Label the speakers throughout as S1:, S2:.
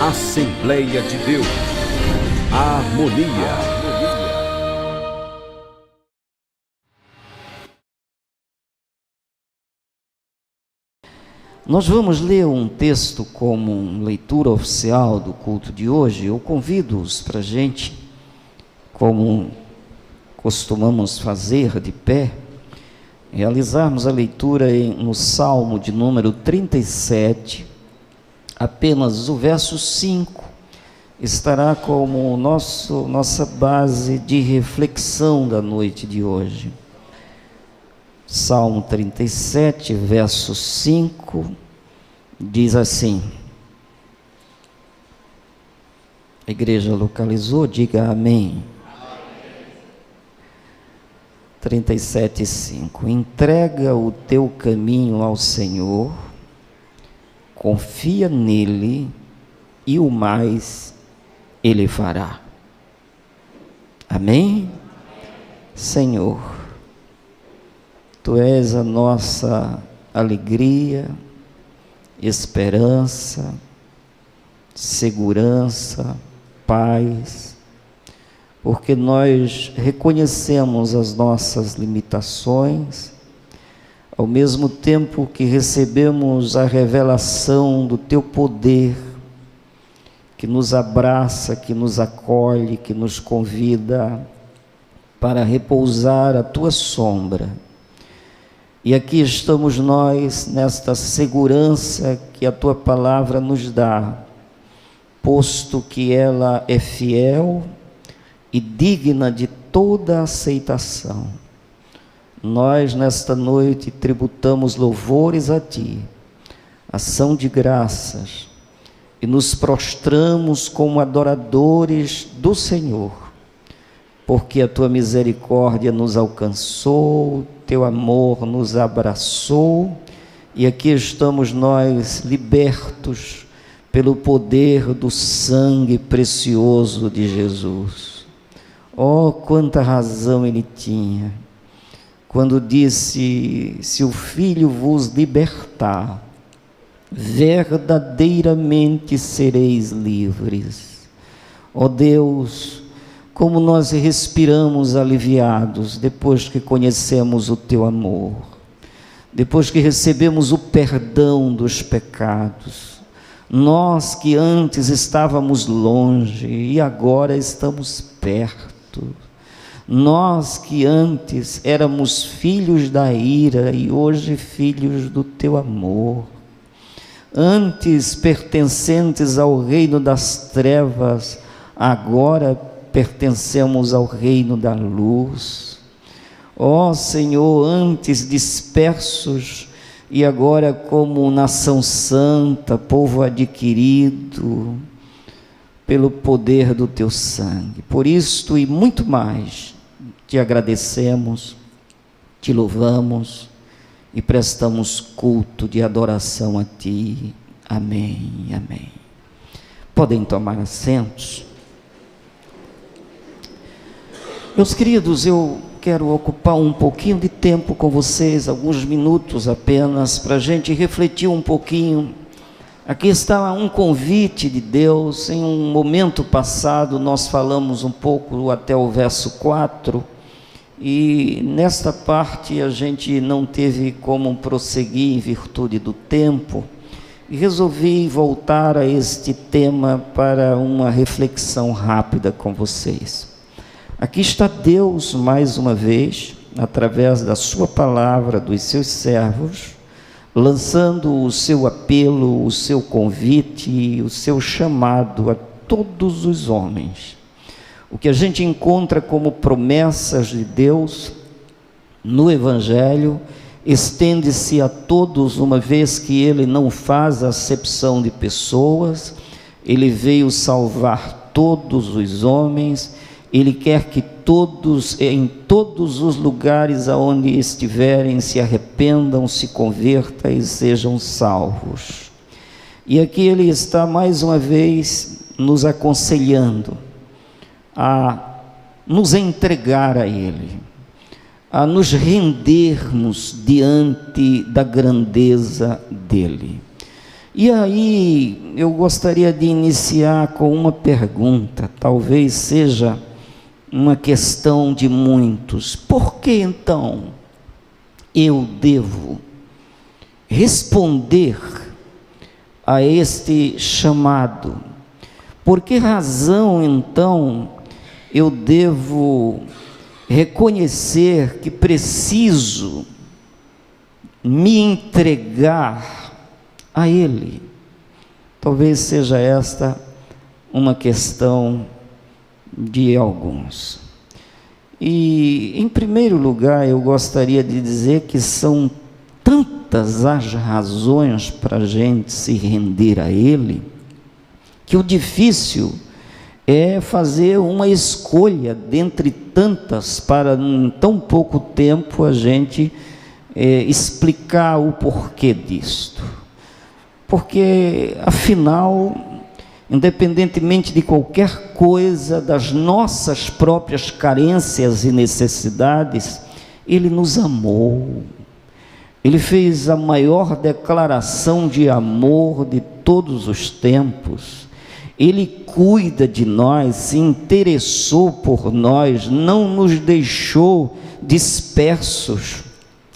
S1: Assembleia de Deus, a harmonia.
S2: Nós vamos ler um texto como leitura oficial do culto de hoje. Eu convido-os para a gente, como costumamos fazer de pé, realizarmos a leitura no Salmo de número 37, apenas o verso 5, estará como nossa base de reflexão da noite de hoje. Salmo 37, verso 5, diz assim: a igreja localizou, diga amém. 37, 5. Entrega o teu caminho ao Senhor, confia nele e o mais ele fará. Amém? Senhor, tu és a nossa alegria, esperança, segurança, paz, porque nós reconhecemos as nossas limitações, ao mesmo tempo que recebemos a revelação do teu poder, que nos abraça, que nos acolhe, que nos convida para repousar à tua sombra. E aqui estamos nós, nesta segurança que a tua palavra nos dá, posto que ela é fiel e digna de toda aceitação. Nós, nesta noite, tributamos louvores a ti, ação de graças, e nos prostramos como adoradores do Senhor, porque a tua misericórdia nos alcançou, teu amor nos abraçou, e aqui estamos nós libertos pelo poder do sangue precioso de Jesus. Oh, quanta razão ele tinha, quando disse: se o Filho vos libertar, verdadeiramente sereis livres. Oh Deus, como nós respiramos aliviados depois que conhecemos o teu amor, depois que recebemos o perdão dos pecados. Nós que antes estávamos longe e agora estamos perto. Nós que antes éramos filhos da ira e hoje filhos do teu amor. Antes pertencentes ao reino das trevas, agora pertencemos ao reino da luz. Ó Senhor, antes dispersos e agora como nação santa, povo adquirido pelo poder do teu sangue. Por isto e muito mais, te agradecemos, te louvamos e prestamos culto de adoração a ti. Amém, amém. Podem tomar assentos. Meus queridos, eu quero ocupar um pouquinho de tempo com vocês, alguns minutos apenas, para a gente refletir um pouquinho. Aqui está um convite de Deus. Em um momento passado nós falamos um pouco até o verso 4, e nesta parte a gente não teve como prosseguir em virtude do tempo, e resolvi voltar a este tema para uma reflexão rápida com vocês. Aqui está Deus mais uma vez, através da sua palavra, dos seus servos, lançando o seu apelo, o seu convite, o seu chamado a todos os homens. O que a gente encontra como promessas de Deus no Evangelho estende-se a todos, uma vez que Ele não faz acepção de pessoas. Ele veio salvar todos os homens. Ele quer que todos, em todos os lugares aonde estiverem, se arrependam, se convertam e sejam salvos. E aqui Ele está mais uma vez nos aconselhando a nos entregar a Ele, a nos rendermos diante da grandeza dEle. E aí eu gostaria de iniciar com uma pergunta, talvez seja uma questão de muitos. Por que então eu devo responder a este chamado? Por que razão então eu devo reconhecer que preciso me entregar a Ele? Talvez seja esta uma questão de alguns. E, em primeiro lugar, eu gostaria de dizer que são tantas as razões para a gente se render a Ele, que o difícil é fazer uma escolha dentre tantas para, em tão pouco tempo, a gente explicar o porquê disto. Porque, afinal, independentemente de qualquer coisa, das nossas próprias carências e necessidades, Ele nos amou. Ele fez a maior declaração de amor de todos os tempos. Ele cuida de nós, se interessou por nós, não nos deixou dispersos.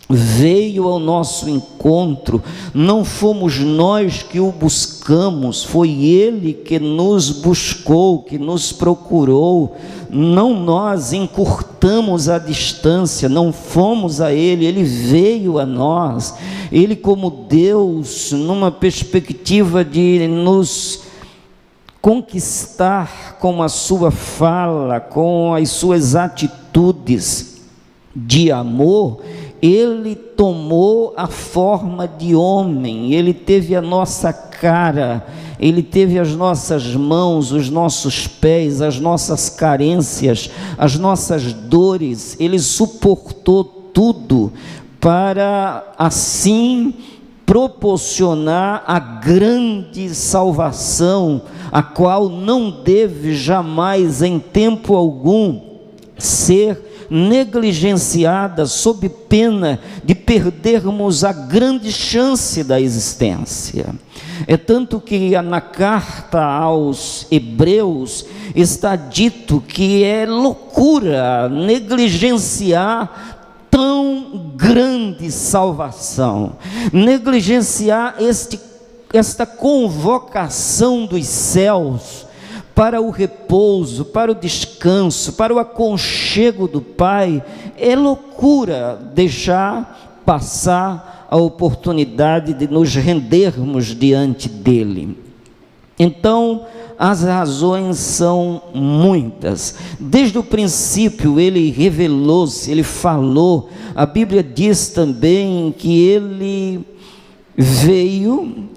S2: Veio ao nosso encontro, não fomos nós que o buscamos, foi Ele que nos buscou, que nos procurou, não nós encurtamos a distância, não fomos a Ele, Ele veio a nós. Ele, como Deus, numa perspectiva de nos conquistar com a sua fala, com as suas atitudes de amor, Ele tomou a forma de homem, Ele teve a nossa cara, Ele teve as nossas mãos, os nossos pés, as nossas carências, as nossas dores, Ele suportou tudo para assim proporcionar a grande salvação, a qual não deve jamais, em tempo algum, ser negligenciada, sob pena de perdermos a grande chance da existência. É tanto que na carta aos Hebreus está dito que é loucura negligenciar tão grande salvação, negligenciar esta convocação dos céus para o repouso, para o descanso, para o aconchego do Pai. É loucura deixar passar a oportunidade de nos rendermos diante dEle. Então, as razões são muitas. Desde o princípio Ele revelou-se, Ele falou. A Bíblia diz também que Ele veio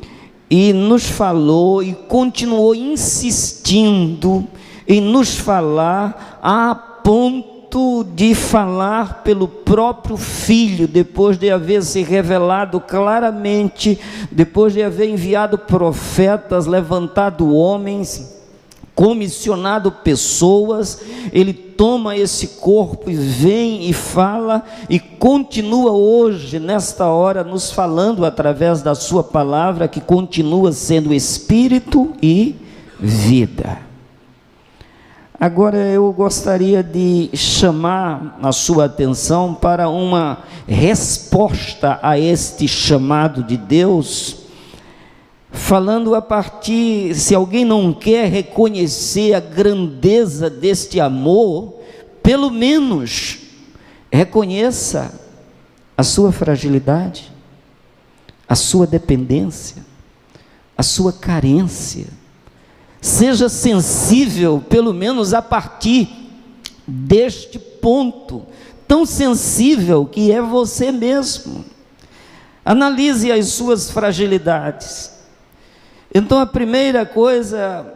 S2: e nos falou e continuou insistindo em nos falar, a ponto de falar pelo próprio Filho, depois de haver se revelado claramente, depois de haver enviado profetas, levantado homens, comissionado pessoas. Ele toma esse corpo e vem e fala, e continua hoje, nesta hora, nos falando através da sua palavra, que continua sendo Espírito e vida. Agora eu gostaria de chamar a sua atenção para uma resposta a este chamado de Deus, falando a partir, se alguém não quer reconhecer a grandeza deste amor, pelo menos reconheça a sua fragilidade, a sua dependência, a sua carência. Seja sensível, pelo menos a partir deste ponto, tão sensível que é você mesmo. Analise as suas fragilidades. Então a primeira coisa,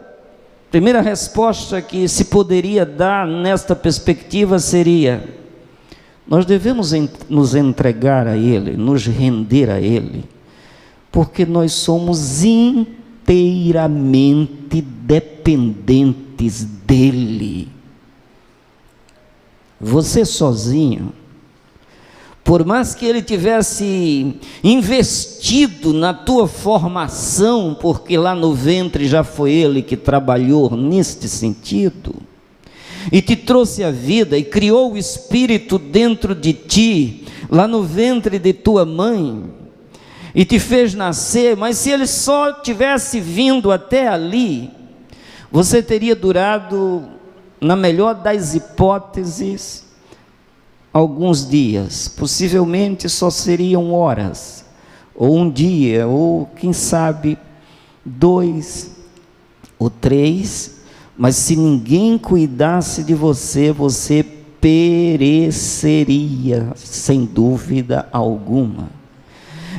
S2: primeira resposta que se poderia dar nesta perspectiva seria: nós devemos nos entregar a Ele, nos render a Ele, porque nós somos inteiramente dependentes dEle. Você sozinho por mais que ele tivesse investido na tua formação, porque lá no ventre já foi ele que trabalhou neste sentido, e te trouxe a vida, e criou o Espírito dentro de ti, lá no ventre de tua mãe, e te fez nascer, mas se ele só tivesse vindo até ali, você teria durado, na melhor das hipóteses, alguns dias, possivelmente só seriam horas, ou um dia, ou quem sabe 2 ou 3, mas se ninguém cuidasse de você, você pereceria, sem dúvida alguma.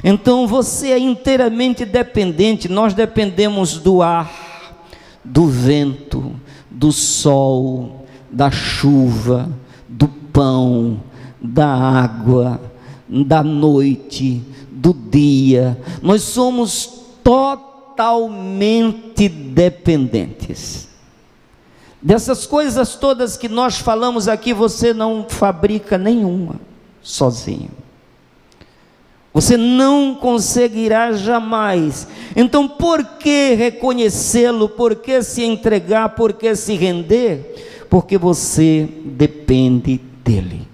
S2: Então você é inteiramente dependente, nós dependemos do ar, do vento, do sol, da chuva, do pão, da água, da noite, do dia. Nós somos totalmente dependentes. Dessas coisas todas que nós falamos aqui, você não fabrica nenhuma sozinho. Você não conseguirá jamais. Então, por que reconhecê-lo? Por que se entregar? Por que se render? Porque você depende dele.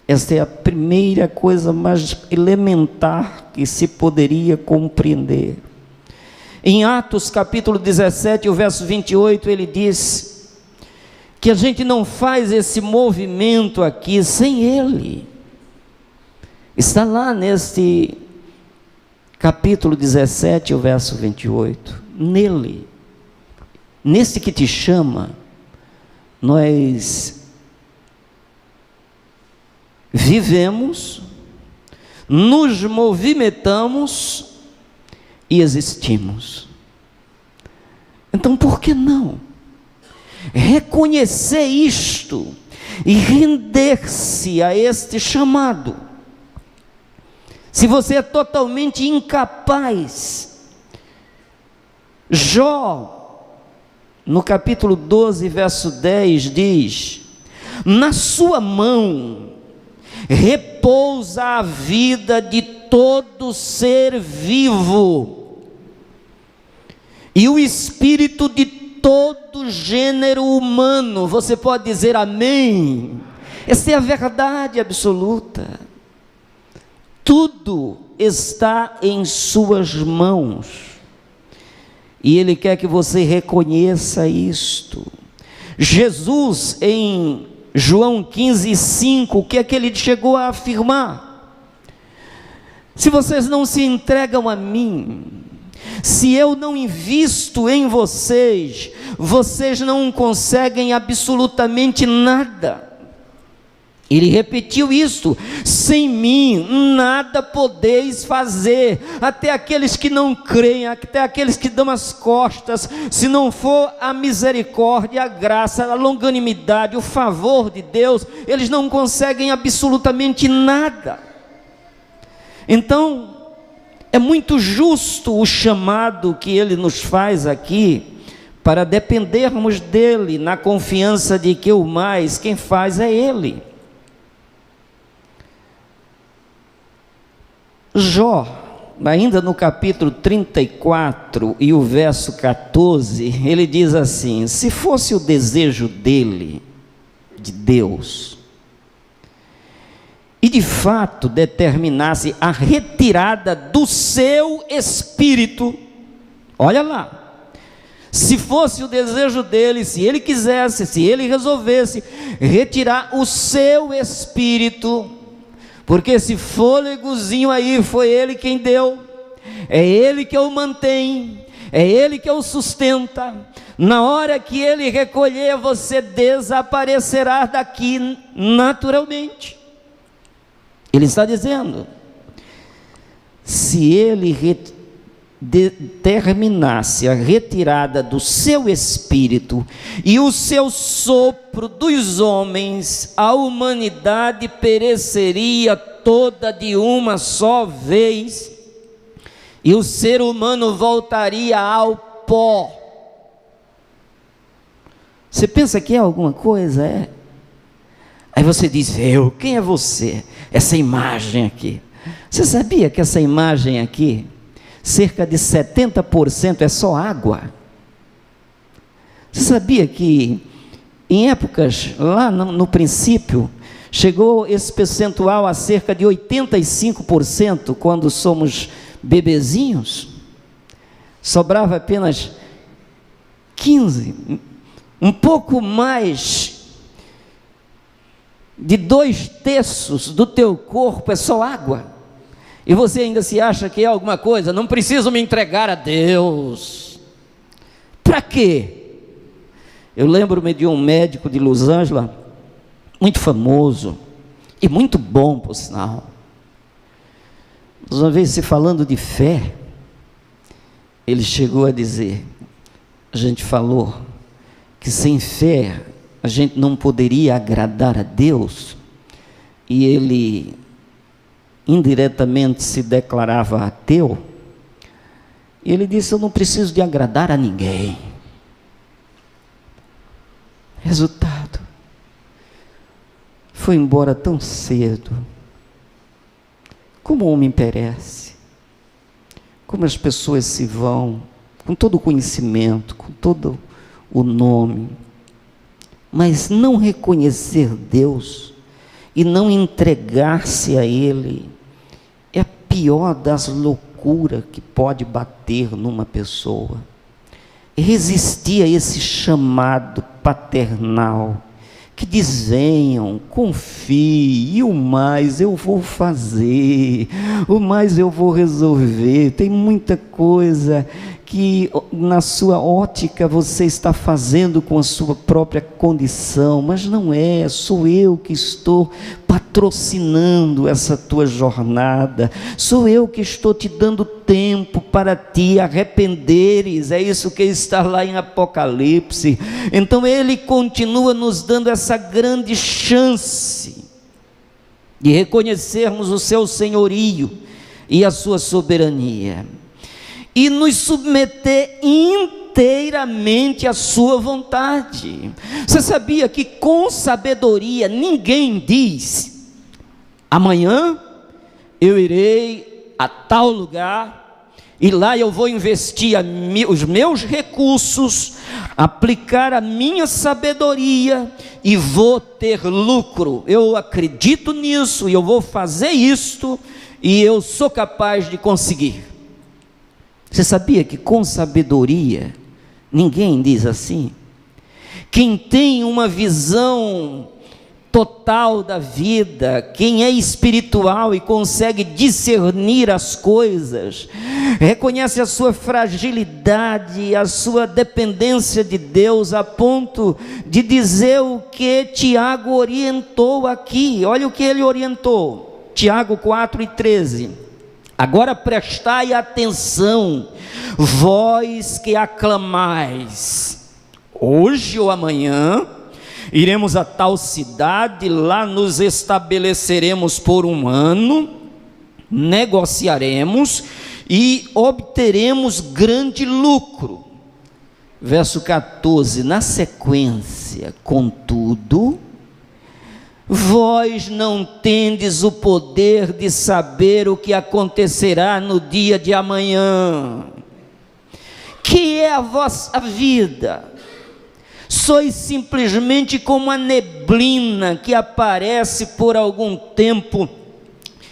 S2: Esta é a primeira coisa mais elementar que se poderia compreender. Em Atos capítulo 17, o verso 28, ele diz que a gente não faz esse movimento aqui sem ele. Está lá neste capítulo 17, o verso 28, nele, nesse que te chama, nós vivemos, nos movimentamos e existimos. Então, por que não reconhecer isto e render-se a este chamado? Se você é totalmente incapaz, Jó, no capítulo 12, verso 10, diz: na sua mão repousa a vida de todo ser vivo, e o espírito de todo gênero humano. Você pode dizer amém? Essa é a verdade absoluta. Tudo está em suas mãos, e Ele quer que você reconheça isto. Jesus, em João 15:5, o que é que Ele chegou a afirmar? Se vocês não se entregam a mim, se eu não invisto em vocês, vocês não conseguem absolutamente nada. Ele repetiu isso: sem mim nada podeis fazer. Até aqueles que não creem, até aqueles que dão as costas, se não for a misericórdia, a graça, a longanimidade, o favor de Deus, eles não conseguem absolutamente nada. Então, é muito justo o chamado que Ele nos faz aqui, para dependermos dEle, na confiança de que o mais, quem faz é Ele. Jó, ainda no capítulo 34 e o verso 14, ele diz assim: se fosse o desejo dele, de Deus, e de fato determinasse a retirada do seu espírito, olha lá, se fosse o desejo dele, se ele quisesse, se ele resolvesse retirar o seu espírito, porque esse fôlegozinho aí foi Ele quem deu, é Ele que o mantém, é Ele que o sustenta. Na hora que Ele recolher, você desaparecerá daqui naturalmente. Ele está dizendo, se Ele determinasse a retirada do seu espírito e o seu sopro dos homens, a humanidade pereceria toda de uma só vez, e o ser humano voltaria ao pó. Você pensa que é alguma coisa? Aí você diz: eu? Quem é você? Essa imagem aqui. Você sabia que essa imagem aqui, cerca de 70% é só água? Você sabia que em épocas, lá no princípio, chegou esse percentual a cerca de 85% quando somos bebezinhos? Sobrava apenas 15%, um pouco mais de 2/3 do teu corpo é só água. E você ainda se acha que é alguma coisa? Não preciso me entregar a Deus. Para quê? Eu lembro-me de um médico de Los Angeles, muito famoso, e muito bom, por sinal. Uma vez, se falando de fé, ele chegou a dizer, a gente falou, que sem fé, a gente não poderia agradar a Deus, e ele indiretamente se declarava ateu. E ele disse: eu não preciso de agradar a ninguém. Resultado, foi embora tão cedo. Como o homem perece, como as pessoas se vão, com todo o conhecimento, com todo o nome, mas não reconhecer Deus e não entregar-se a Ele é a pior das loucuras que pode bater numa pessoa. Resistir a esse chamado paternal, que diz: venham, confie, e o mais eu vou fazer, o mais eu vou resolver. Tem muita coisa que na sua ótica você está fazendo com a sua própria condição, mas não é, sou eu que estou patrocinando essa tua jornada, sou eu que estou te dando tempo para te arrependeres, é isso que está lá em Apocalipse. Então ele continua nos dando essa grande chance de reconhecermos o seu senhorio e a sua soberania, e nos submeter inteiramente à sua vontade. Você sabia que com sabedoria ninguém diz: amanhã eu irei a tal lugar e lá eu vou investir os meus recursos, aplicar a minha sabedoria e vou ter lucro. Eu acredito nisso e eu vou fazer isto e eu sou capaz de conseguir. Você sabia que com sabedoria ninguém diz assim? Quem tem uma visão total da vida, quem é espiritual e consegue discernir as coisas, reconhece a sua fragilidade, a sua dependência de Deus, a ponto de dizer o que Tiago orientou aqui. Olha o que ele orientou, Tiago 4:13. Agora prestai atenção, vós que aclamais, hoje ou amanhã iremos a tal cidade, lá nos estabeleceremos por 1 ano, negociaremos e obteremos grande lucro. Verso 14, na sequência: contudo, vós não tendes o poder de saber o que acontecerá no dia de amanhã. Que é a vossa vida? Sois simplesmente como a neblina que aparece por algum tempo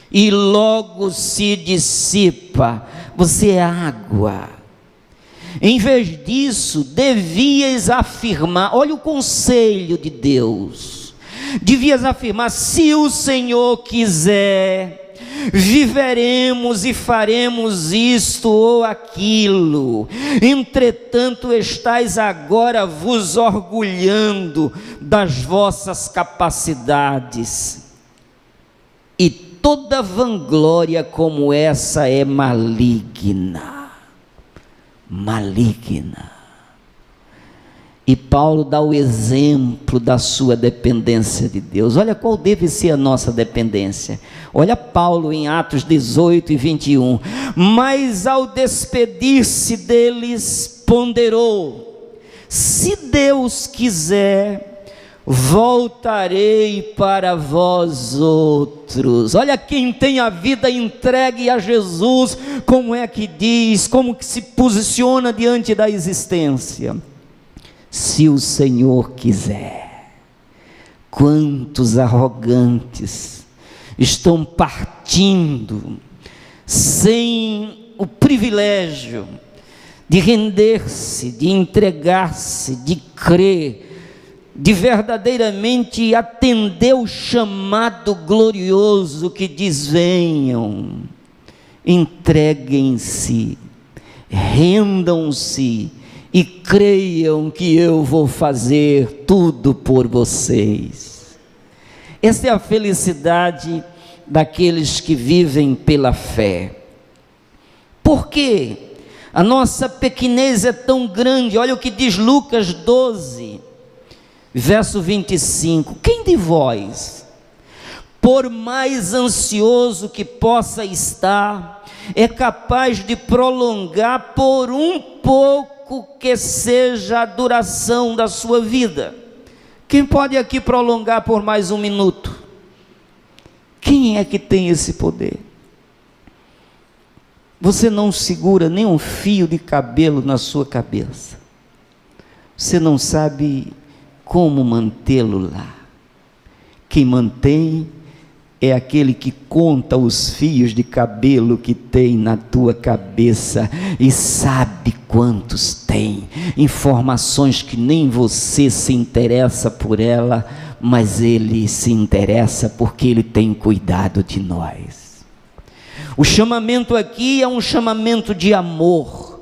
S2: e logo se dissipa. Você é água. Em vez disso, devias afirmar, olha o conselho de Deus, devias afirmar: se o Senhor quiser, viveremos e faremos isto ou aquilo. Entretanto, estais agora vos orgulhando das vossas capacidades, e toda vanglória como essa é maligna. Maligna. E Paulo dá o exemplo da sua dependência de Deus. Olha qual deve ser a nossa dependência. Olha Paulo em Atos 18:21. Mas ao despedir-se deles, ponderou: se Deus quiser, voltarei para vós outros. Olha, quem tem a vida entregue a Jesus, como é que diz, como que se posiciona diante da existência? Se o Senhor quiser. Quantos arrogantes estão partindo sem o privilégio de render-se, de entregar-se, de crer, de verdadeiramente atender o chamado glorioso que diz: venham, entreguem-se, rendam-se e creiam que eu vou fazer tudo por vocês. Essa é a felicidade daqueles que vivem pela fé. Por quê? A nossa pequenez é tão grande. Olha o que diz Lucas 12, verso 25. Quem de vós, por mais ansioso que possa estar, é capaz de prolongar por um pouco que seja a duração da sua vida? Quem pode aqui prolongar por mais um minuto? Quem é que tem esse poder? Você não segura nem um fio de cabelo na sua cabeça. Você não sabe como mantê-lo lá. Quem mantém é aquele que conta os fios de cabelo que tem na tua cabeça e sabe quantos tem. Informações que nem você se interessa por ela, mas ele se interessa porque ele tem cuidado de nós. O chamamento aqui é um chamamento de amor.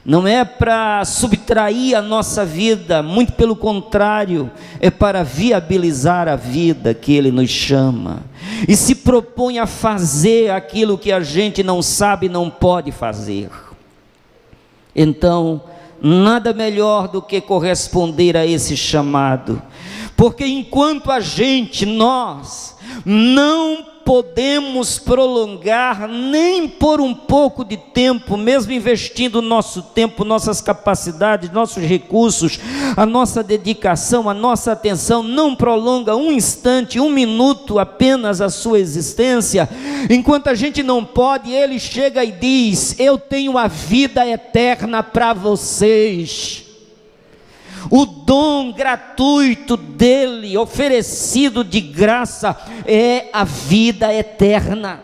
S2: Não é para subtrair a nossa vida, muito pelo contrário, é para viabilizar a vida que Ele nos chama, e se propõe a fazer aquilo que a gente não sabe, não pode fazer. Então, nada melhor do que corresponder a esse chamado, porque enquanto nós não podemos prolongar nem por um pouco de tempo, mesmo investindo nosso tempo, nossas capacidades, nossos recursos, a nossa dedicação, a nossa atenção, não prolonga um instante, um minuto apenas a sua existência. Enquanto a gente não pode, Ele chega e diz: eu tenho a vida eterna para vocês. O dom gratuito dele, oferecido de graça, é a vida eterna.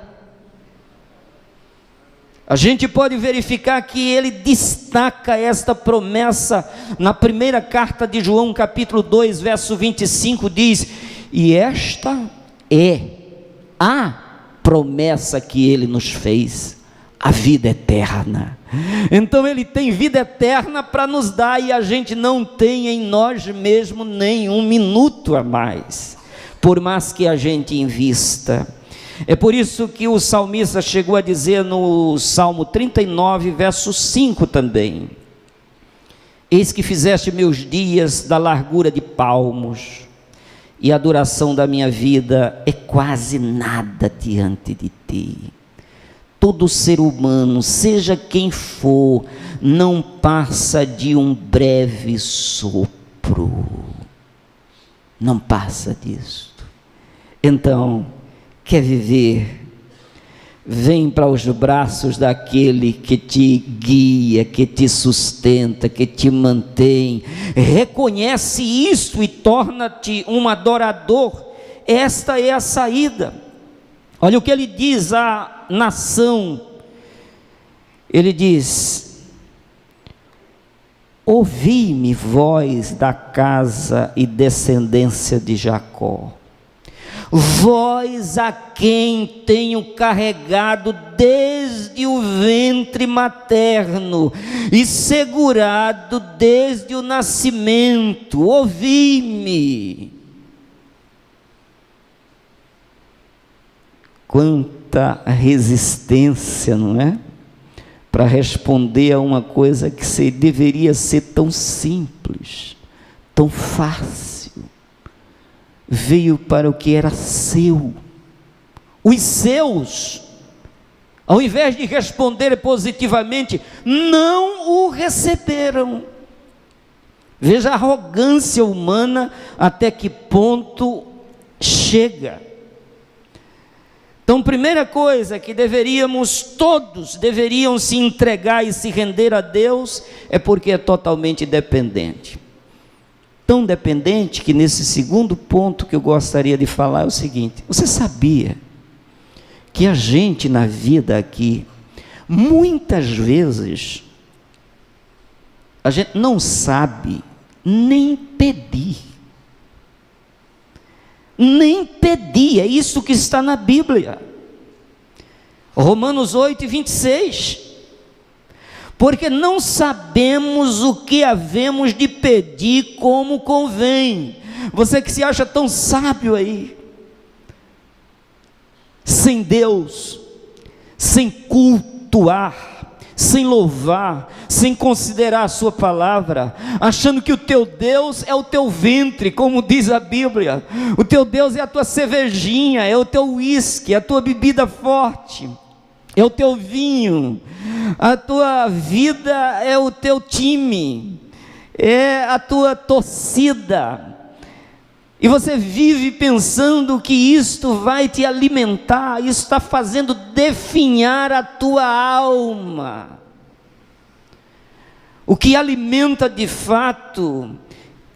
S2: A gente pode verificar que ele destaca esta promessa na primeira carta de João, capítulo 2, verso 25, diz: e esta é a promessa que ele nos fez, a vida eterna. Então ele tem vida eterna para nos dar, e a gente não tem em nós mesmos nem um minuto a mais, por mais que a gente invista. É por isso que o salmista chegou a dizer no Salmo 39, verso 5 também: eis que fizeste meus dias da largura de palmos, e a duração da minha vida é quase nada diante de ti. Todo ser humano, seja quem for, não passa de um breve sopro. Não passa disso. Então, quer viver? Vem para os braços daquele que te guia, que te sustenta, que te mantém. Reconhece isso e torna-te um adorador. Esta é a saída. Olha o que ele diz à nação. Ele diz: ouvi-me, vós da casa e descendência de Jacó, vós a quem tenho carregado desde o ventre materno e segurado desde o nascimento. Ouvi-me. Quanta resistência, não é? Para responder a uma coisa que deveria ser tão simples, tão fácil. Veio para o que era seu. Os seus, ao invés de responder positivamente, não o receberam. Veja a arrogância humana até que ponto chega. Então, primeira coisa que todos deveriam se entregar e se render a Deus, é porque é totalmente dependente. Tão dependente que nesse segundo ponto que eu gostaria de falar é o seguinte: você sabia que a gente na vida aqui, muitas vezes, a gente não sabe nem pedir. Nem pedir, é isso que está na Bíblia. Romanos 8:26. Porque não sabemos o que havemos de pedir como convém. Você que se acha tão sábio aí, sem Deus, sem cultuar, sem louvar, sem considerar a sua palavra, achando que o teu Deus é o teu ventre, como diz a Bíblia. O teu Deus é a tua cervejinha, é o teu uísque, a tua bebida forte, é o teu vinho, a tua vida é o teu time, é a tua torcida. E você vive pensando que isto vai te alimentar, isso está fazendo definhar a tua alma. O que alimenta de fato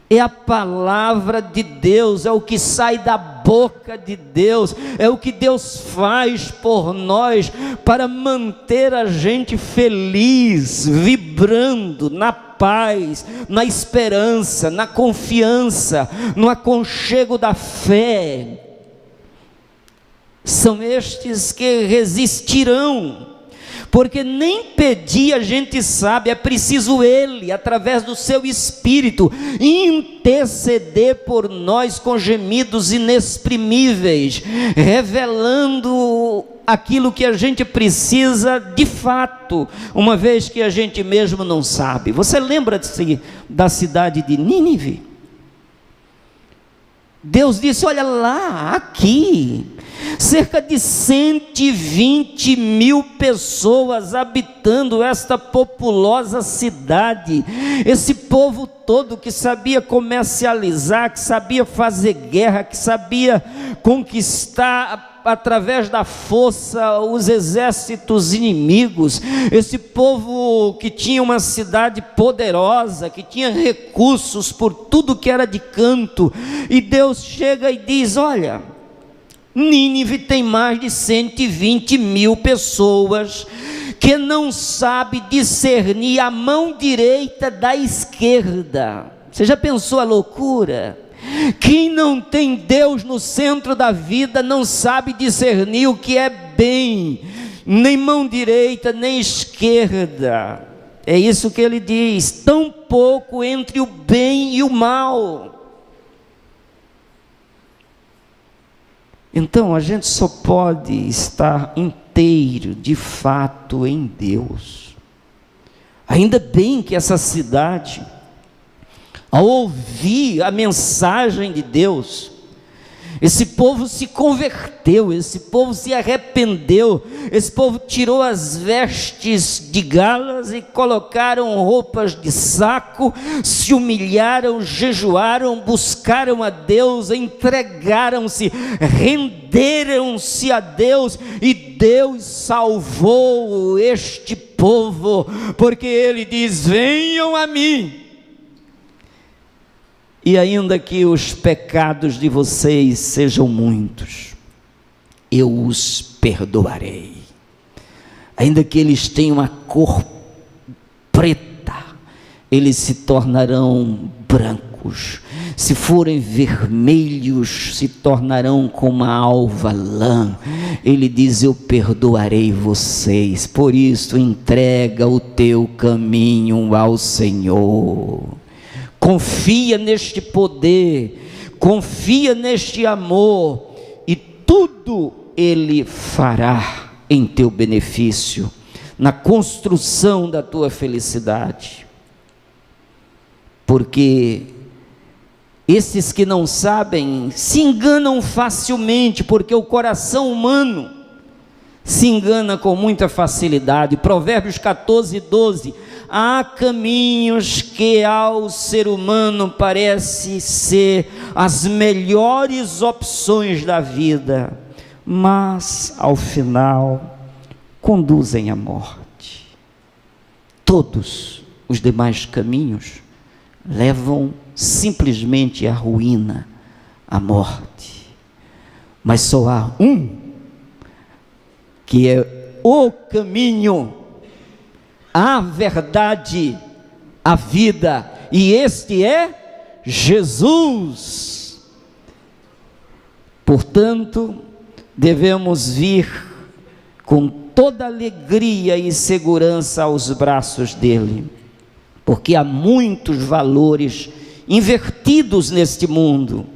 S2: é a palavra de Deus, é o que sai da boca de Deus, é o que Deus faz por nós para manter a gente feliz, vibrando na paz, na esperança, na confiança, no aconchego da fé. São estes que resistirão, porque nem pedir a gente sabe, é preciso Ele, através do seu Espírito, interceder por nós com gemidos inexprimíveis, revelando aquilo que a gente precisa de fato, uma vez que a gente mesmo não sabe. Você lembra-se da cidade de Nínive? Deus disse: olha lá, aqui, cerca de 120 mil pessoas habitando esta populosa cidade, esse povo todo que sabia comercializar, que sabia fazer guerra, que sabia conquistar através da força os exércitos inimigos, esse povo que tinha uma cidade poderosa, que tinha recursos por tudo que era de canto, e Deus chega e diz: olha, Nínive tem mais de 120 mil pessoas que não sabe discernir a mão direita da esquerda. Você já pensou a loucura? Quem não tem Deus no centro da vida não sabe discernir o que é bem, nem mão direita nem esquerda. É isso que ele diz: tão pouco entre o bem e o mal. Então a gente só pode estar inteiro de fato em Deus. Ainda bem que essa cidade, ao ouvir a mensagem de Deus, esse povo se converteu, esse povo se arrependeu, esse povo tirou as vestes de galas e colocaram roupas de saco, se humilharam, jejuaram, buscaram a Deus, entregaram-se, renderam-se a Deus, e Deus salvou este povo, porque Ele diz: venham a mim, e ainda que os pecados de vocês sejam muitos, eu os perdoarei. Ainda que eles tenham a cor preta, eles se tornarão brancos. Se forem vermelhos, se tornarão como a alva lã. Ele diz: eu perdoarei vocês. Por isso, entrega o teu caminho ao Senhor. Confia neste poder, confia neste amor, e tudo Ele fará em teu benefício, na construção da tua felicidade. Porque esses que não sabem se enganam facilmente, porque o coração humano se engana com muita facilidade. Provérbios 14:12. Há caminhos que ao ser humano parece ser as melhores opções da vida, mas ao final conduzem à morte. Todos os demais caminhos levam simplesmente à ruína, à morte. Mas só há um que é o caminho, a verdade, a vida, e este é Jesus. Portanto, devemos vir com toda alegria e segurança aos braços dele, porque há muitos valores invertidos neste mundo.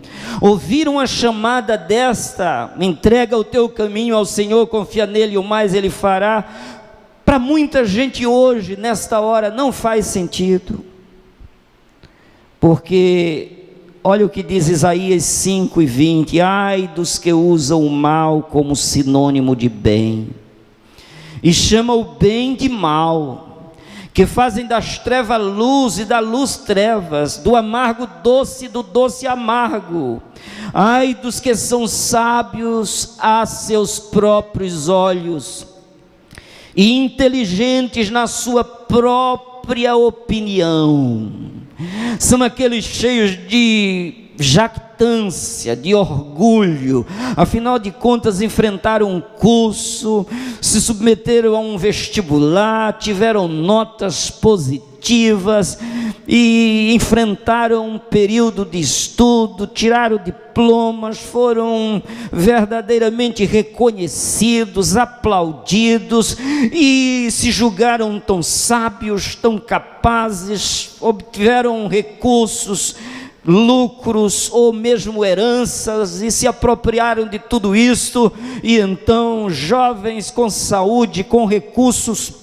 S2: Ouviram a chamada desta: entrega o teu caminho ao Senhor, confia nele, o mais ele fará. Para muita gente hoje, nesta hora, não faz sentido, porque olha o que diz Isaías 5:20: ai dos que usam o mal como sinônimo de bem, e chamam o bem de mal, que fazem das trevas luz e da luz trevas, do amargo doce e do doce amargo. Ai dos que são sábios a seus próprios olhos e inteligentes na sua própria opinião. São aqueles cheios de jactância, de orgulho. Afinal de contas, enfrentaram um curso, se submeteram a um vestibular, tiveram notas positivas e enfrentaram um período de estudo, tiraram diplomas, foram verdadeiramente reconhecidos, aplaudidos, e se julgaram tão sábios, tão capazes, obtiveram recursos, lucros ou mesmo heranças, e se apropriaram de tudo isto. E então, jovens com saúde, com recursos,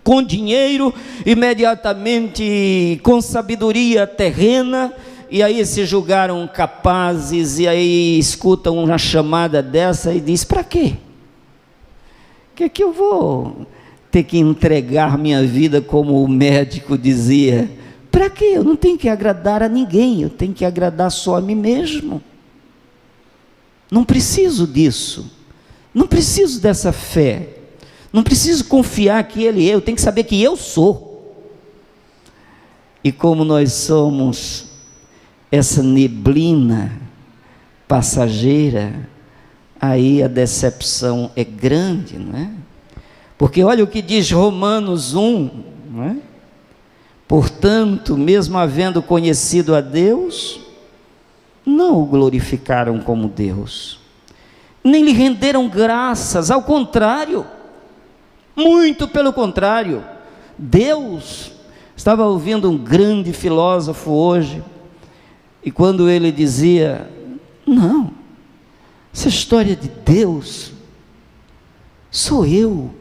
S2: com dinheiro, imediatamente com sabedoria terrena, e aí se julgaram capazes, e aí escutam uma chamada dessa e diz: para quê? Que eu vou ter que entregar minha vida, como o médico dizia? Para quê? Eu não tenho que agradar a ninguém, eu tenho que agradar só a mim mesmo. Não preciso disso, não preciso dessa fé, não preciso confiar que Ele é, eu tenho que saber que eu sou. E como nós somos essa neblina passageira, aí a decepção é grande, não é? Porque olha o que diz Romanos 1, não é? Portanto, mesmo havendo conhecido a Deus, não o glorificaram como Deus, nem lhe renderam graças, ao contrário, muito pelo contrário. Deus, estava ouvindo um grande filósofo hoje, e quando ele dizia: não, essa história de Deus sou eu,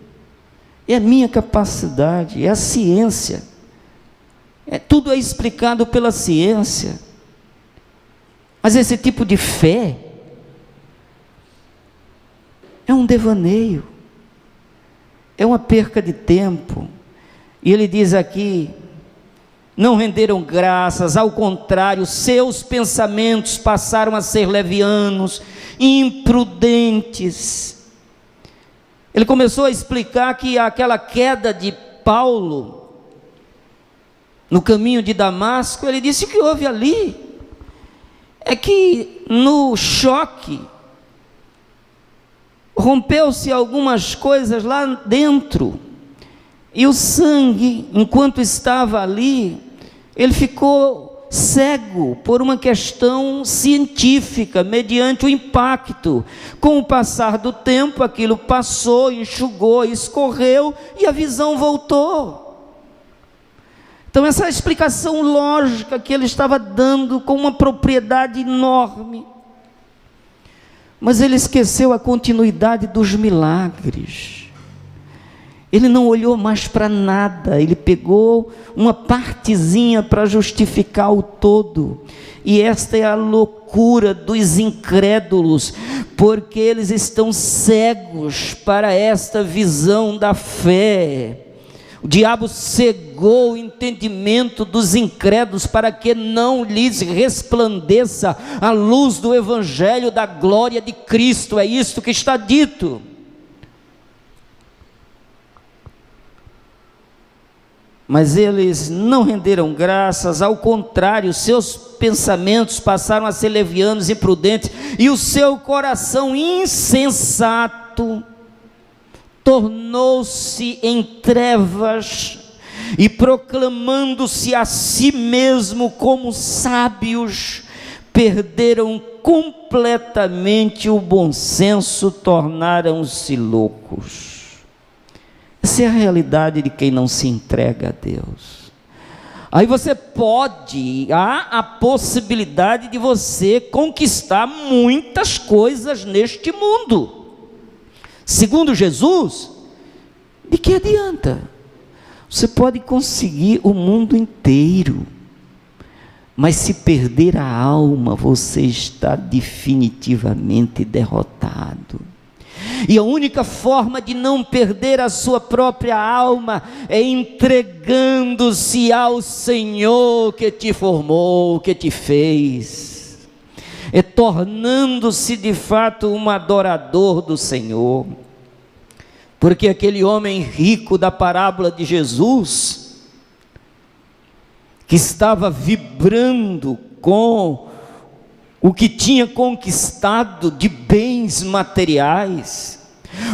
S2: é a minha capacidade, é a ciência, tudo é explicado pela ciência. Mas esse tipo de fé é um devaneio, é uma perca de tempo. E ele diz aqui: não renderam graças, ao contrário, seus pensamentos passaram a ser levianos, imprudentes. Ele começou a explicar que aquela queda de Paulo no caminho de Damasco, ele disse que houve ali é que no choque rompeu-se algumas coisas lá dentro, e o sangue, enquanto estava ali, ele ficou cego por uma questão científica, mediante o impacto. Com o passar do tempo, aquilo passou, enxugou, escorreu, e a visão voltou. Então essa explicação lógica que ele estava dando com uma propriedade enorme, mas ele esqueceu a continuidade dos milagres. Ele não olhou mais para nada, ele pegou uma partezinha para justificar o todo. E esta é a loucura dos incrédulos, porque eles estão cegos para esta visão da fé. O diabo cegou o entendimento dos incrédulos para que não lhes resplandeça a luz do evangelho da glória de Cristo. É isto que está dito. Mas eles não renderam graças, ao contrário, seus pensamentos passaram a ser levianos e imprudentes, e o seu coração insensato tornou-se em trevas, e proclamando-se a si mesmo como sábios, perderam completamente o bom senso, tornaram-se loucos. Essa é a realidade de quem não se entrega a Deus. Aí você há a possibilidade de você conquistar muitas coisas neste mundo. Segundo Jesus, de que adianta? Você pode conseguir o mundo inteiro, mas se perder a alma, você está definitivamente derrotado. E a única forma de não perder a sua própria alma é entregando-se ao Senhor que te formou, que te fez, é tornando-se de fato um adorador do Senhor. Porque aquele homem rico da parábola de Jesus, que estava vibrando com o que tinha conquistado de bens materiais,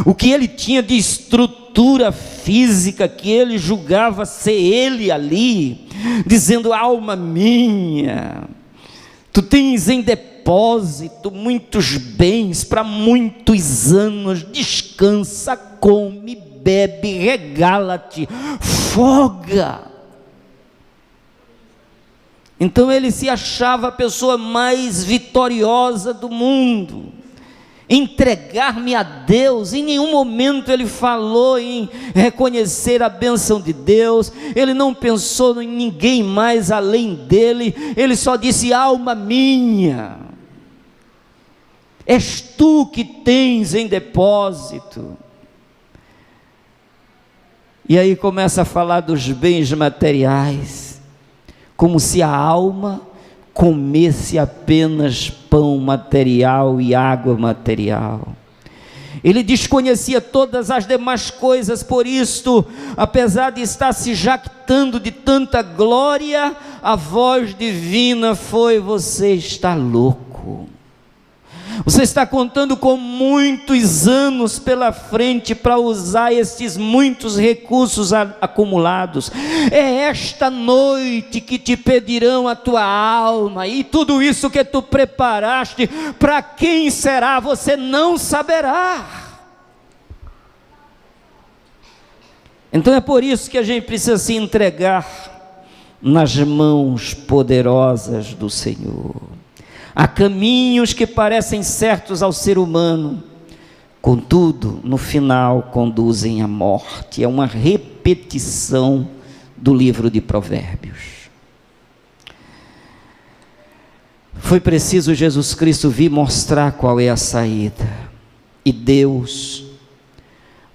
S2: o que ele tinha de estrutura física, que ele julgava ser ele ali, dizendo: alma minha, tu tens em depósito muitos bens para muitos anos, descansa, come, bebe, regala-te, folga. Então ele se achava a pessoa mais vitoriosa do mundo. Entregar-me a Deus, em nenhum momento ele falou em reconhecer a bênção de Deus, ele não pensou em ninguém mais além dele, ele só disse: alma minha, és tu que tens em depósito. E aí começa a falar dos bens materiais, como se a alma comesse apenas pão material e água material. Ele desconhecia todas as demais coisas, por isto, apesar de estar se jactando de tanta glória, a voz divina foi: você está louco. Você está contando com muitos anos pela frente para usar esses muitos recursos acumulados. É esta noite que te pedirão a tua alma, e tudo isso que tu preparaste, para quem será? Você não saberá. Então é por isso que a gente precisa se entregar nas mãos poderosas do Senhor. Há caminhos que parecem certos ao ser humano, contudo, no final conduzem à morte. É uma repetição do livro de Provérbios. Foi preciso Jesus Cristo vir mostrar qual é a saída. E Deus,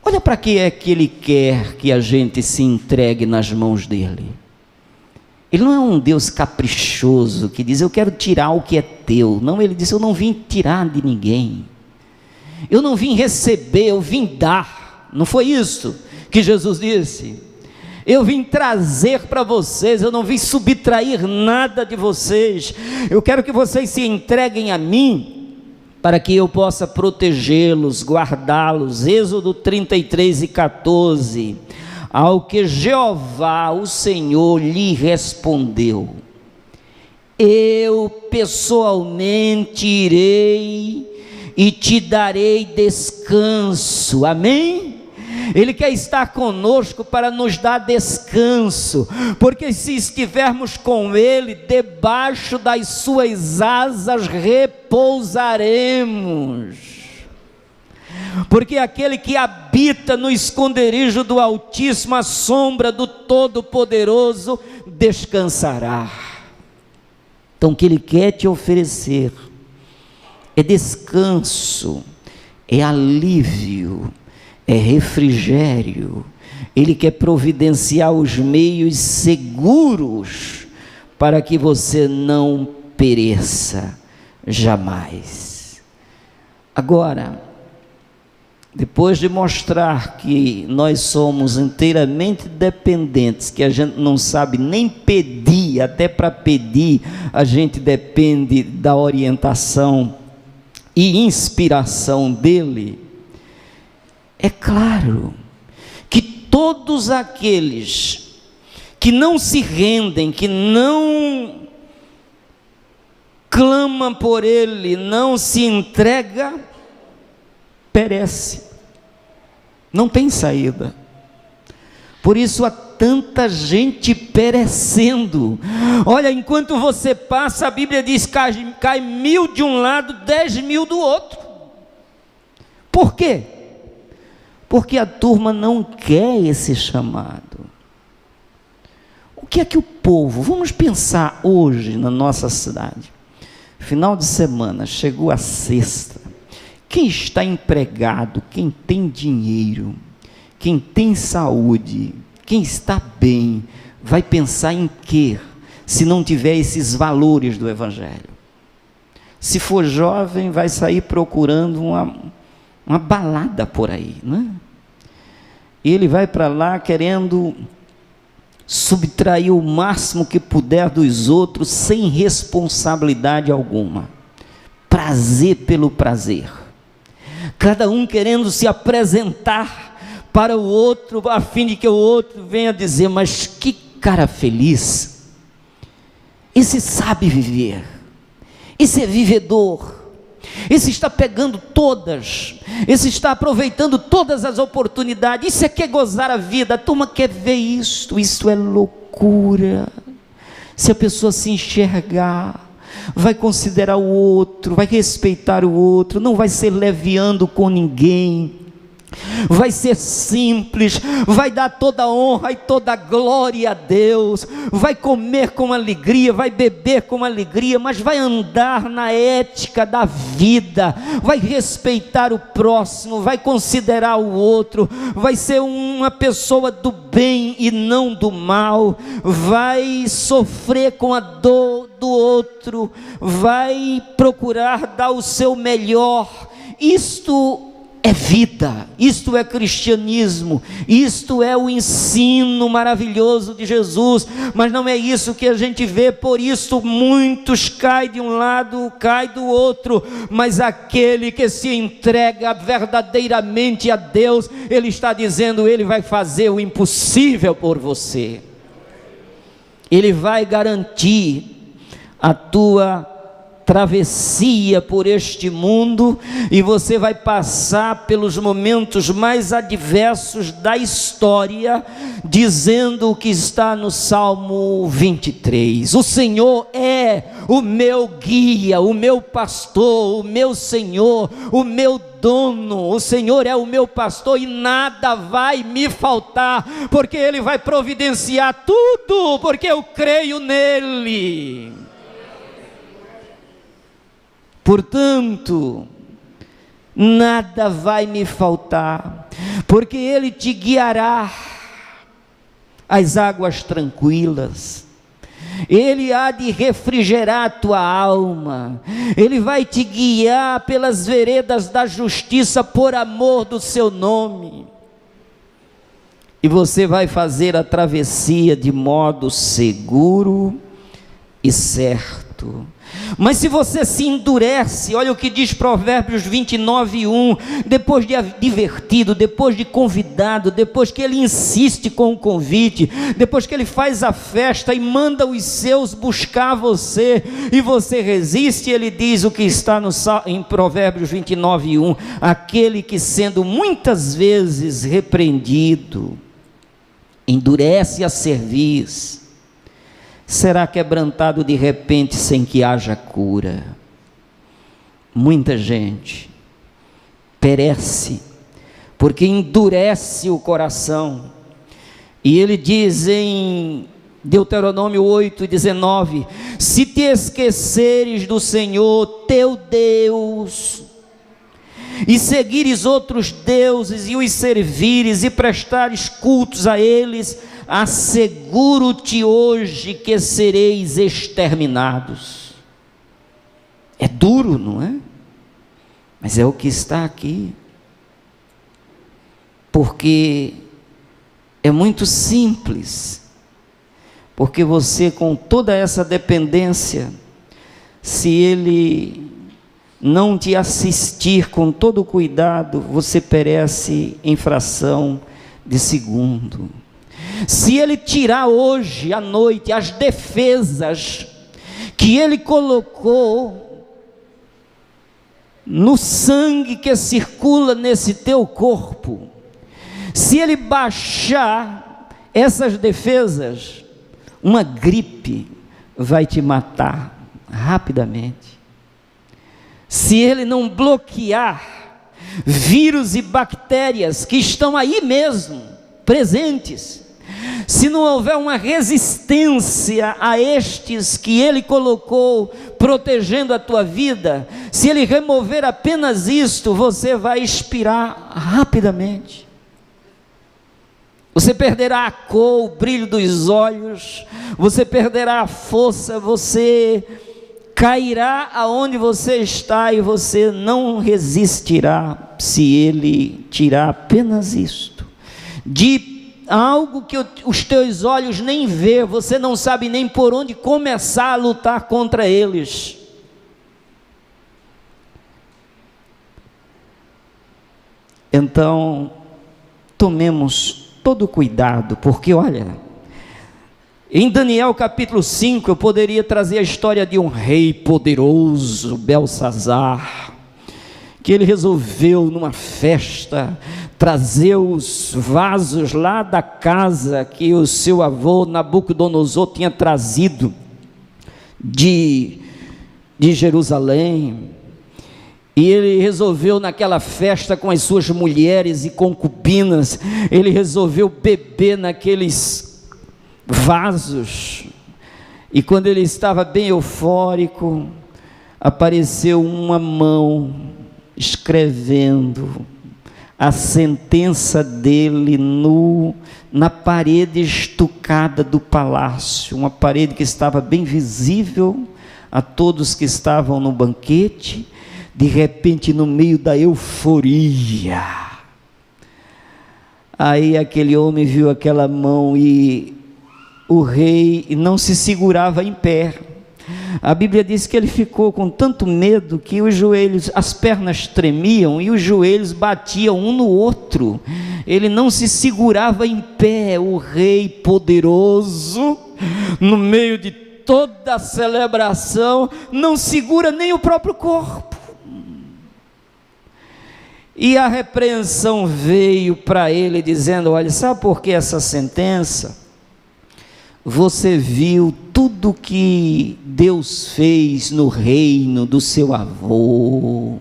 S2: olha para que é que Ele quer que a gente se entregue nas mãos dEle. Ele não é um Deus caprichoso que diz: eu quero tirar o que é teu. Não, Ele disse: eu não vim tirar de ninguém, eu não vim receber, eu vim dar. Não foi isso que Jesus disse? Eu vim trazer para vocês, eu não vim subtrair nada de vocês. Eu quero que vocês se entreguem a mim, para que eu possa protegê-los, guardá-los. Êxodo 33:14. Ao que Jeová, o Senhor, lhe respondeu: eu pessoalmente irei e te darei descanso. Amém? Ele quer estar conosco para nos dar descanso, porque se estivermos com Ele, debaixo das suas asas repousaremos. porque aquele que habita no esconderijo do Altíssimo, à sombra do Todo-Poderoso, descansará. Então, o que Ele quer te oferecer é descanso, é alívio, é refrigério. Ele quer providenciar os meios seguros para que você não pereça jamais. Agora, depois de mostrar que nós somos inteiramente dependentes, que a gente não sabe nem pedir, até para pedir a gente depende da orientação e inspiração dele, é claro que todos aqueles que não se rendem, que não clamam por ele, não se entrega, perece, não tem saída. Por isso há tanta gente perecendo. Olha, enquanto você passa, a Bíblia diz que cai 1000 de um lado, 10.000 do outro. Por quê? Porque a turma não quer esse chamado. O que é que o povo, vamos pensar hoje na nossa cidade, final de semana, chegou a sexta, quem está empregado, quem tem dinheiro, quem tem saúde, quem está bem, vai pensar em quê, se não tiver esses valores do Evangelho? Se for jovem, vai sair procurando uma balada por aí, não é? Ele vai para lá querendo subtrair o máximo que puder dos outros, sem responsabilidade alguma, prazer pelo prazer, cada um querendo se apresentar para o outro, a fim de que o outro venha dizer: mas que cara feliz, esse sabe viver, esse é vivedor, esse está pegando todas, esse está aproveitando todas as oportunidades, isso é que é gozar a vida. A turma quer ver isso é loucura. Se a pessoa se enxergar, vai considerar o outro, vai respeitar o outro, não vai ser leviando com ninguém, vai ser simples, vai dar toda a honra e toda a glória a Deus, vai comer com alegria, vai beber com alegria, mas vai andar na ética da vida, vai respeitar o próximo, vai considerar o outro, vai ser uma pessoa do bem e não do mal, vai sofrer com a dor do outro, vai procurar dar o seu melhor. Isto é vida, isto é cristianismo, isto é o ensino maravilhoso de Jesus, mas não é isso que a gente vê. Por isso muitos caem de um lado, caem do outro, mas aquele que se entrega verdadeiramente a Deus, Ele está dizendo, Ele vai fazer o impossível por você, Ele vai garantir a tua travessia por este mundo, e você vai passar pelos momentos mais adversos da história, dizendo o que está no Salmo 23, o Senhor é o meu guia, o meu pastor, o meu Senhor, o meu dono, o Senhor é o meu pastor e nada vai me faltar, porque Ele vai providenciar tudo, porque eu creio nele. Portanto, nada vai me faltar, porque Ele te guiará às águas tranquilas, Ele há de refrigerar a tua alma, Ele vai te guiar pelas veredas da justiça por amor do seu nome, e você vai fazer a travessia de modo seguro e certo. Mas se você se endurece, olha o que diz Provérbios 29:1, depois de advertido, depois de convidado, depois que ele insiste com o convite, depois que ele faz a festa e manda os seus buscar você, e você resiste, ele diz o que está em Provérbios 29:1, aquele que sendo muitas vezes repreendido, endurece a cerviz, será quebrantado de repente sem que haja cura. Muita gente perece porque endurece o coração. E ele diz em Deuteronômio 8:19: se te esqueceres do Senhor teu Deus, e seguires outros deuses, e os servires, e prestares cultos a eles, asseguro-te hoje que sereis exterminados. É duro, não é? Mas é o que está aqui. Porque é muito simples. Porque você, com toda essa dependência, se Ele não te assistir com todo cuidado, você perece em fração de segundo. Se Ele tirar hoje à noite as defesas que Ele colocou no sangue que circula nesse teu corpo, se Ele baixar essas defesas, uma gripe vai te matar rapidamente. Se Ele não bloquear vírus e bactérias que estão aí mesmo, presentes, se não houver uma resistência a estes que Ele colocou protegendo a tua vida, se Ele remover apenas isto, você vai expirar rapidamente. Você perderá a cor, o brilho dos olhos, você perderá a força, você cairá aonde você está e você não resistirá se Ele tirar apenas isto. De algo que os teus olhos nem vê, você não sabe nem por onde começar a lutar contra eles. Então, tomemos todo cuidado, porque olha, em Daniel capítulo 5, eu poderia trazer a história de um rei poderoso, Belsazar, que ele resolveu numa festa trazer os vasos lá da casa que o seu avô Nabucodonosor tinha trazido de Jerusalém. E ele resolveu naquela festa com as suas mulheres e concubinas, ele resolveu beber naqueles vasos. E quando ele estava bem eufórico, apareceu uma mão escrevendo a sentença dele na parede estucada do palácio, uma parede que estava bem visível a todos que estavam no banquete. De repente, no meio da euforia, aí aquele homem viu aquela mão e o rei não se segurava em pé. A Bíblia diz que ele ficou com tanto medo que os joelhos, as pernas tremiam e os joelhos batiam um no outro. Ele não se segurava em pé, o rei poderoso, no meio de toda a celebração, não segura nem o próprio corpo. E a repreensão veio para ele dizendo: olha, sabe por que essa sentença? Você viu tudo que Deus fez no reino do seu avô.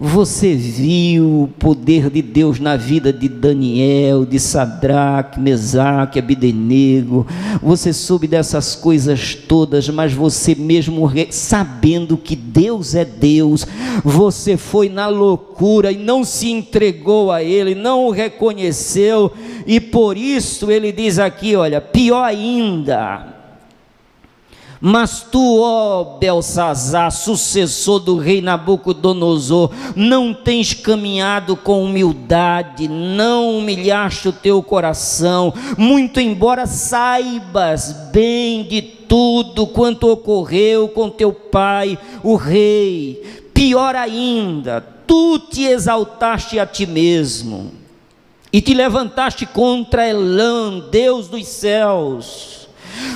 S2: Você viu o poder de Deus na vida de Daniel, de Sadraque, Mesaque, Abdenego. Você soube dessas coisas todas, mas você mesmo sabendo que Deus é Deus, você foi na loucura e não se entregou a Ele, não o reconheceu. E por isso ele diz aqui, olha, pior ainda. Mas tu, ó Belsazar, sucessor do rei Nabucodonosor, não tens caminhado com humildade, não humilhaste o teu coração, muito embora saibas bem de tudo quanto ocorreu com teu pai, o rei. Pior ainda, tu te exaltaste a ti mesmo e te levantaste contra Elã, Deus dos céus,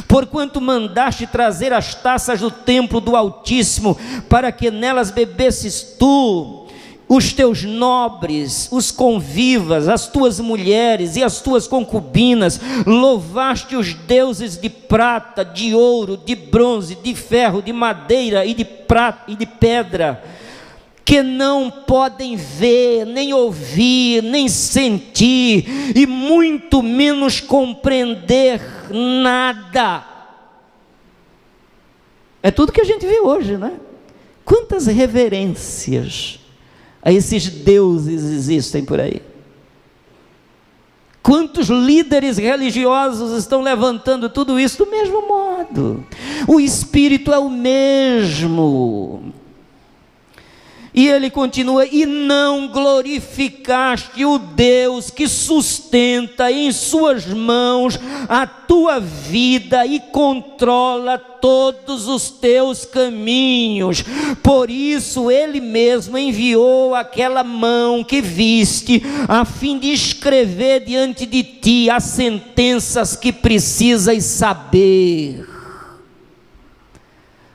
S2: porquanto mandaste trazer as taças do templo do Altíssimo, para que nelas bebesses tu, os teus nobres, os convivas, as tuas mulheres e as tuas concubinas. Louvaste os deuses de prata, de ouro, de bronze, de ferro, de madeira e de prata e de pedra, que não podem ver, nem ouvir, nem sentir, e muito menos compreender nada. É tudo que a gente vê hoje, né? Quantas reverências a esses deuses existem por aí? Quantos líderes religiosos estão levantando tudo isso do mesmo modo? O Espírito é o mesmo. E ele continua: e não glorificaste o Deus que sustenta em suas mãos a tua vida e controla todos os teus caminhos. Por isso ele mesmo enviou aquela mão que viste, a fim de escrever diante de ti as sentenças que precisas saber.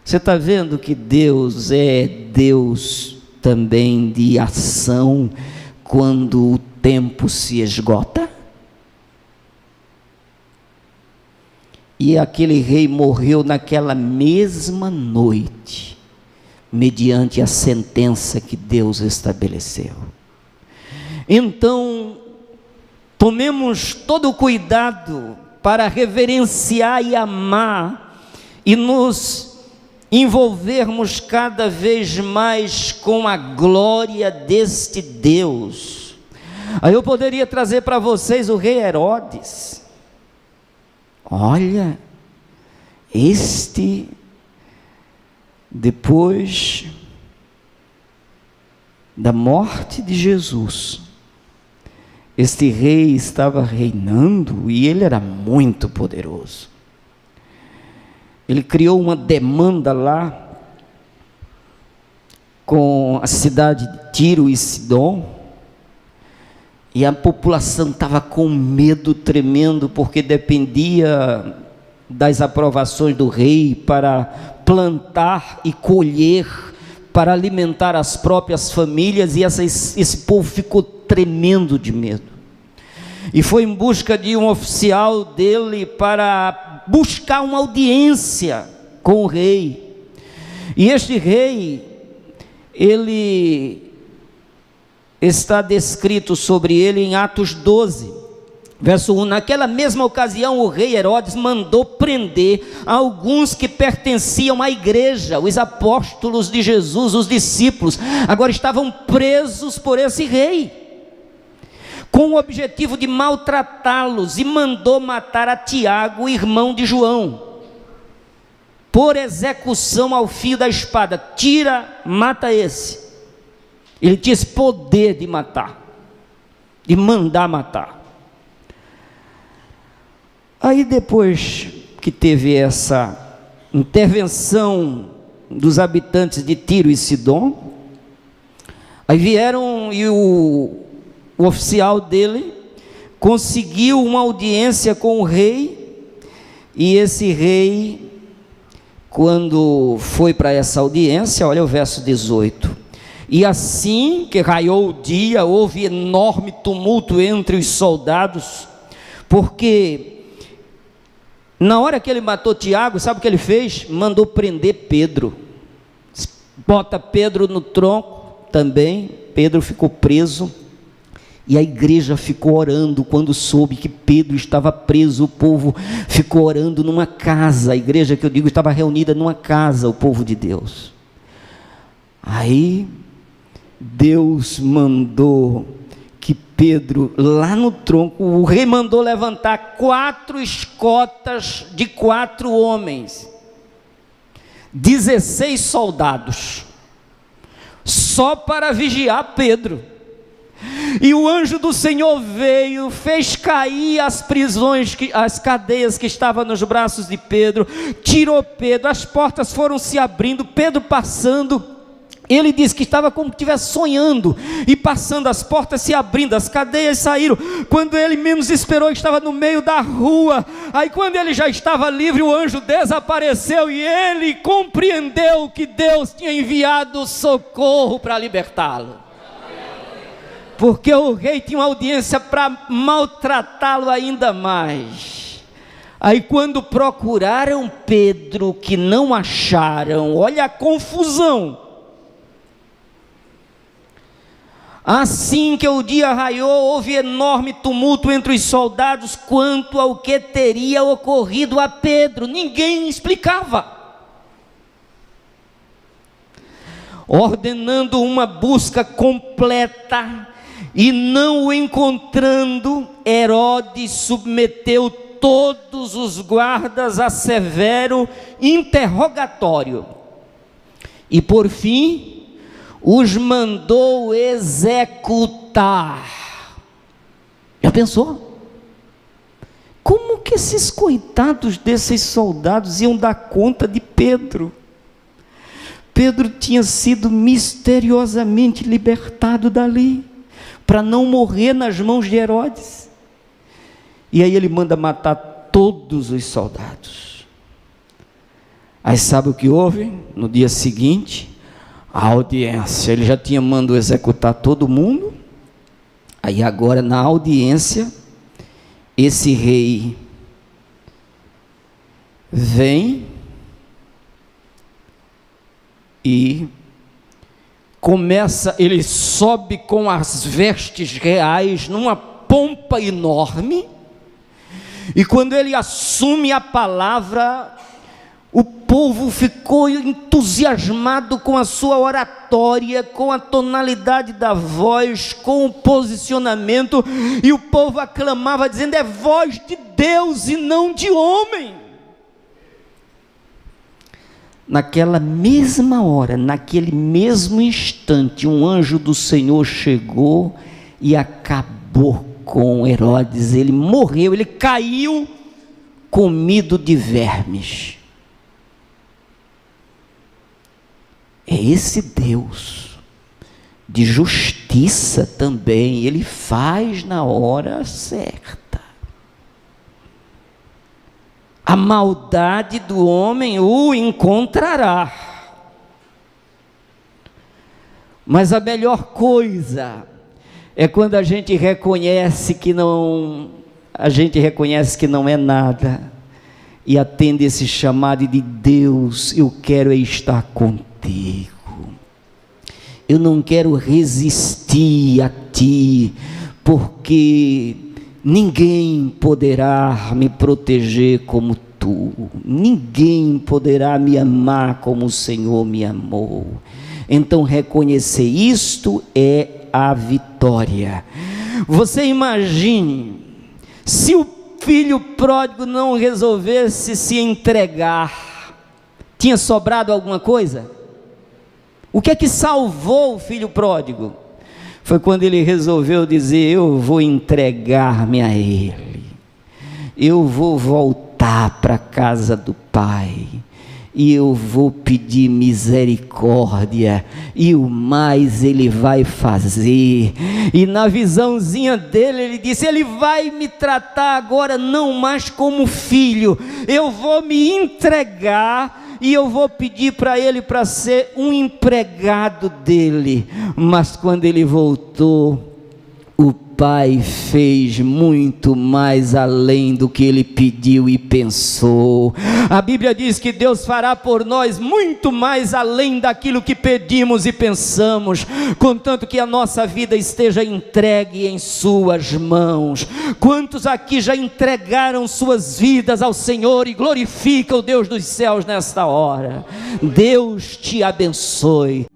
S2: Você está vendo que Deus é Deus também de ação quando o tempo se esgota? E aquele rei morreu naquela mesma noite, mediante a sentença que Deus estabeleceu. Então, tomemos todo o cuidado para reverenciar e amar, e nos envolvermos cada vez mais com a glória deste Deus. Aí eu poderia trazer para vocês o rei Herodes. Olha, depois da morte de Jesus, este rei estava reinando e ele era muito poderoso. Ele criou uma demanda lá com a cidade de Tiro e Sidom, e a população estava com medo tremendo, porque dependia das aprovações do rei para plantar e colher, para alimentar as próprias famílias, e esse povo ficou tremendo de medo. E foi em busca de um oficial dele para buscar uma audiência com o rei. E este rei, ele está descrito sobre ele em Atos 12, verso 1. Naquela mesma ocasião, o rei Herodes mandou prender alguns que pertenciam à igreja, os apóstolos de Jesus, os discípulos. Agora estavam presos por esse rei, com o objetivo de maltratá-los, e mandou matar a Tiago, irmão de João, por execução ao fio da espada. Tira, mata esse. Ele tinha esse poder de matar, de mandar matar. Aí depois que teve essa intervenção dos habitantes de Tiro e Sidom, aí vieram, e o oficial dele conseguiu uma audiência com o rei. E esse rei, quando foi para essa audiência, olha o verso 18: e assim que raiou o dia, houve enorme tumulto entre os soldados, porque na hora que ele matou Tiago, sabe o que ele fez? Mandou prender Pedro. Bota Pedro no tronco também. Pedro ficou preso. E a igreja ficou orando quando soube que Pedro estava preso. O povo ficou orando numa casa. A igreja, que eu digo, estava reunida numa casa, o povo de Deus. Aí Deus mandou que Pedro, lá no tronco, o rei mandou levantar 4 escotas de 4 homens, 16 soldados, só para vigiar Pedro. E o anjo do Senhor veio, fez cair as prisões, as cadeias que estavam nos braços de Pedro, tirou Pedro, as portas foram se abrindo, Pedro passando. Ele disse que estava como que estivesse sonhando, e passando, as portas se abrindo, as cadeias saíram. Quando ele menos esperou, estava no meio da rua. Aí quando ele já estava livre, o anjo desapareceu, e ele compreendeu que Deus tinha enviado socorro para libertá-lo, porque o rei tinha uma audiência para maltratá-lo ainda mais. Aí quando procuraram Pedro, que não acharam, olha a confusão. Assim que o dia raiou, houve enorme tumulto entre os soldados quanto ao que teria ocorrido a Pedro. Ninguém explicava. Ordenando uma busca completa e não o encontrando, Herodes submeteu todos os guardas a severo interrogatório e por fim os mandou executar. Já pensou? Como que esses coitados desses soldados iam dar conta de Pedro? Pedro tinha sido misteriosamente libertado dali, para não morrer nas mãos de Herodes. E aí ele manda matar todos os soldados. Aí sabe o que houve? No dia seguinte, a audiência. Ele já tinha mandado executar todo mundo. Aí agora na audiência, esse rei vem e começa, ele sobe com as vestes reais numa pompa enorme, e quando ele assume a palavra, o povo ficou entusiasmado com a sua oratória, com a tonalidade da voz, com o posicionamento, e o povo aclamava dizendo: é voz de Deus e não de homem. Naquela mesma hora, naquele mesmo instante, um anjo do Senhor chegou e acabou com Herodes. Ele morreu, ele caiu comido de vermes. É esse Deus de justiça também, ele faz na hora certa. A maldade do homem o encontrará. Mas a melhor coisa é quando a gente reconhece que não é nada e atende esse chamado de Deus. Eu quero estar contigo. Eu não quero resistir a ti, porque ninguém poderá me proteger como tu, ninguém poderá me amar como o Senhor me amou. Então reconhecer isto é a vitória. Você imagine, se o filho pródigo não resolvesse se entregar, tinha sobrado alguma coisa? O que é que salvou o filho pródigo? Foi quando ele resolveu dizer: eu vou entregar-me a ele, eu vou voltar para a casa do Pai, e eu vou pedir misericórdia, e o mais ele vai fazer. E na visãozinha dele, ele disse: ele vai me tratar agora não mais como filho, eu vou me entregar, e eu vou pedir para ele para ser um empregado dele. Mas quando ele voltou, o Pai fez muito mais além do que ele pediu e pensou. A Bíblia diz que Deus fará por nós muito mais além daquilo que pedimos e pensamos, contanto que a nossa vida esteja entregue em suas mãos. Quantos aqui já entregaram suas vidas ao Senhor e glorificam o Deus dos céus nesta hora? Deus te abençoe.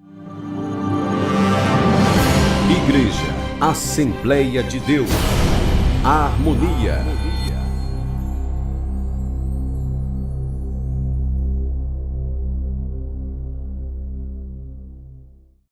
S1: Igreja Assembleia de Deus, Harmonia.